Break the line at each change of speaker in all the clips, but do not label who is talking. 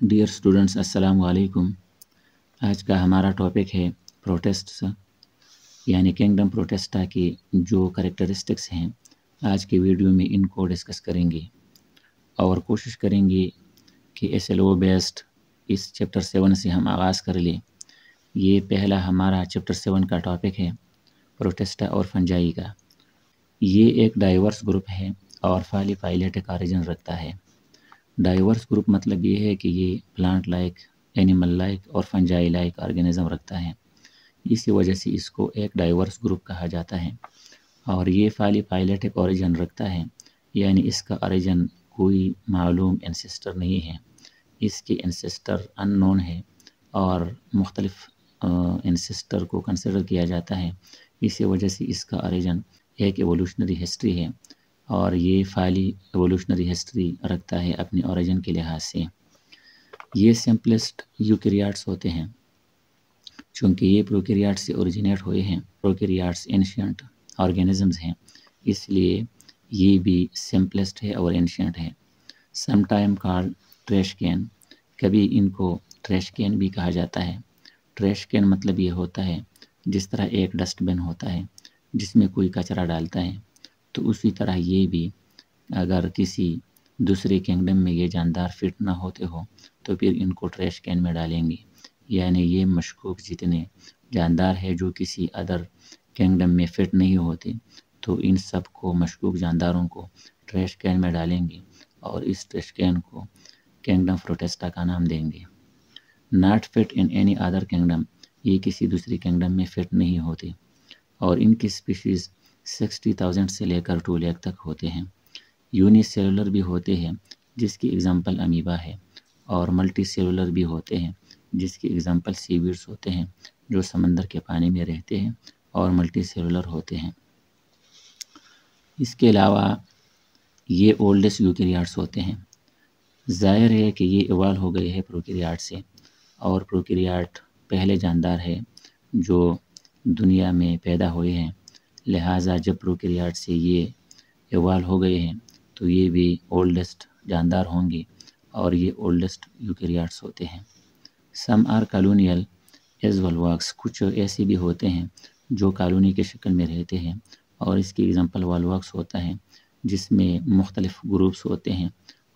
Dear students, अस्सलाम वालेकुम। आज का हमारा टॉपिक है प्रोटेस्ट्स यानी किंगडम प्रोटेस्टा की जो करेक्टरिस्टिक्स हैं। आज की वीडियो में इनको डिस्कस करेंगे और कोशिश करेंगे कि SLO बेस्ड इस चैप्टर 7 से हम आगाज़ कर लें। ये पहला हमारा चैप्टर 7 का टॉपिक है प्रोटेस्टा और फंजाई का। ये एक डाइवर्स ग्रुप है और फाली फाइलेटिक ऑरिजिन रखता है। डाइवर्स ग्रुप मतलब ये है कि ये प्लांट लाइक, एनिमल लाइक और फंजाई लाइक ऑर्गेनिज्म रखता है। इसी वजह से इसको एक डाइवर्स ग्रुप कहा जाता है। और ये फाली फाइलेटिक ओरिजिन रखता है, यानी इसका ओरिजिन कोई मालूम एंसेस्टर नहीं है, इसके एंसेस्टर अननोन है और मुख्तलिफ एंसेस्टर को कंसिडर किया जाता है। इसी वजह से इसका ओरिजिन एक एवोल्यूशनरी हिस्ट्री है और ये फाली एवोल्यूशनरी हिस्ट्री रखता है अपने ओरिजिन के लिहाज से। ये सिंपलेस्ट यूकैरियोट्स होते हैं चूँकि ये प्रोकैरियोट्स से ओरिजिनेट हुए हैं। प्रोकैरियोट्स एंशिएंट ऑर्गेनिजम्स हैं, इसलिए ये भी सिंपलेस्ट है और एंशिएंट है। समटाइम कॉल्ड ट्रैश कैन, कभी इनको ट्रैश कैन भी कहा जाता है। ट्रैश कैन मतलब ये होता है जिस तरह एक डस्टबिन होता है जिसमें कोई कचरा डालता है, तो उसी तरह ये भी अगर किसी दूसरे किंगडम में ये जानदार फिट ना होते हो तो फिर इनको ट्रैश कैन में डालेंगे। यानी ये मशकूक जितने जानदार है जो किसी अदर किंगडम में फिट नहीं होते, तो इन सब को मशकूक जानदारों को ट्रैश कैन में डालेंगे और इस ट्रैश कैन को किंगडम प्रोटेस्टा का नाम देंगे। Not fit in any other kingdom, ये किसी दूसरी किंगडम में फिट नहीं होते और इनकी स्पीशीज़ 60,000 से लेकर 2 लाख तक होते हैं। यूनिसेलुलर भी होते हैं जिसकी एग्जांपल अमीबा है, और मल्टी सेलुलर भी होते हैं जिसकी एग्जांपल सीवीड्स होते हैं जो समंदर के पानी में रहते हैं और मल्टी सेलुलर होते हैं। इसके अलावा ये ओल्डेस्ट यूकैरियोट्स होते हैं। ज़ाहिर है कि ये इवॉल्व हो गए हैं प्रोकैरियोट से, और प्रोकैरियोट पहले जानदार है जो दुनिया में पैदा हुए हैं। लिहाजा जब प्रोकैरियोट से ये इवॉल्व हो गए हैं तो ये भी ओल्डेस्ट जानदार होंगे और ये ओल्डेस्ट यूकैरियोट्स होते हैं। Some are colonial as Volvox, कुछ ऐसे भी होते हैं जो कॉलोनी के शक्ल में रहते हैं और इसकी एग्जांपल वॉल्वॉक्स होता है जिसमें मुख्तलिफ ग्रुप्स होते हैं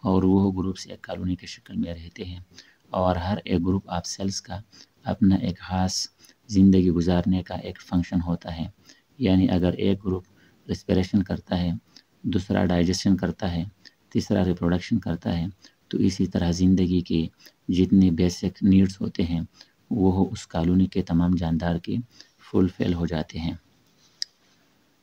और वो ग्रुप्स एक कॉलोनी के शक्ल में रहते हैं और हर एक ग्रुप ऑफ सेल्स का अपना एक ख़ास ज़िंदगी गुजारने का एक फंक्शन होता है। यानी अगर एक ग्रुप रेस्पिरेशन करता है, दूसरा डाइजेशन करता है, तीसरा रिप्रोडक्शन करता है, तो इसी तरह ज़िंदगी के जितने बेसिक नीड्स होते हैं वो उस कॉलोनी के तमाम जानदार के फुलफिल हो जाते हैं।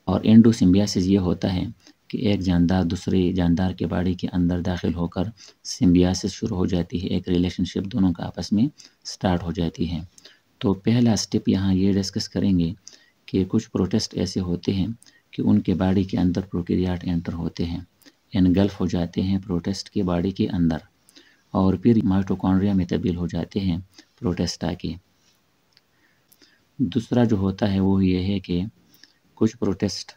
और एंडोसिम्बियासिस ये होता है कि एक जानदार दूसरे जानदार के बॉडी के अंदर दाखिल होकर सिम्बियासिस शुरू हो जाती है, एक रिलेशनशिप दोनों का आपस में स्टार्ट हो जाती है। तो पहला स्टेप यहाँ ये डिस्कस करेंगे कि कुछ प्रोटेस्ट ऐसे होते हैं कि उनके बॉडी के अंदर प्रोकैरियोट एंटर होते हैं, एनगल्फ हो जाते हैं प्रोटेस्ट के बॉडी के अंदर और फिर माइटोकॉन्ड्रिया में तब्दील हो जाते हैं प्रोटेस्टा के। दूसरा जो होता है वो ये है कि कुछ प्रोटेस्ट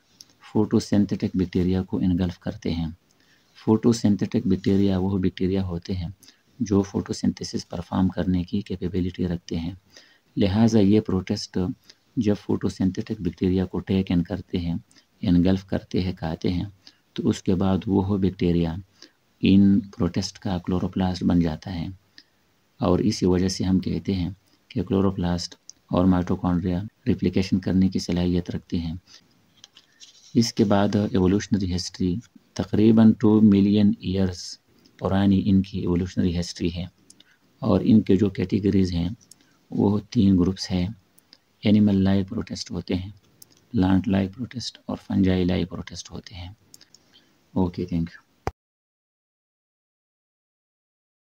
फोटोसिंथेटिक बैक्टीरिया को एनगल्फ करते हैं। फोटोसिंथेटिक बैक्टीरिया वो बैक्टीरिया होते हैं जो फोटोसिंथेसिस परफॉर्म करने की कैपेबिलिटी रखते हैं। लिहाजा ये प्रोटेस्ट जब फोटोसिंथेटिक बैक्टीरिया को टेक इन करते हैं, एनगल्फ करते हैं, खाते हैं, तो उसके बाद वो बैक्टीरिया इन प्रोटेस्ट का क्लोरोप्लास्ट बन जाता है और इसी वजह से हम कहते हैं कि क्लोरोप्लास्ट और माइटोकॉन्ड्रिया रिप्लिकेशन करने की सलाहियत रखते हैं। इसके बाद एवोल्यूशनरी हिस्ट्री तकरीबन 2 मिलियन ईयर्स पुरानी इनकी एवोल्यूशनरी हिस्ट्री है और इनके जो कैटेगरीज़ हैं वो 3 ग्रुप्स हैं। एनिमल लाइक प्रोटेस्ट होते हैं, प्लांट लाइक प्रोटेस्ट और फंजाई लाइक प्रोटेस्ट होते हैं। Okay, thank you.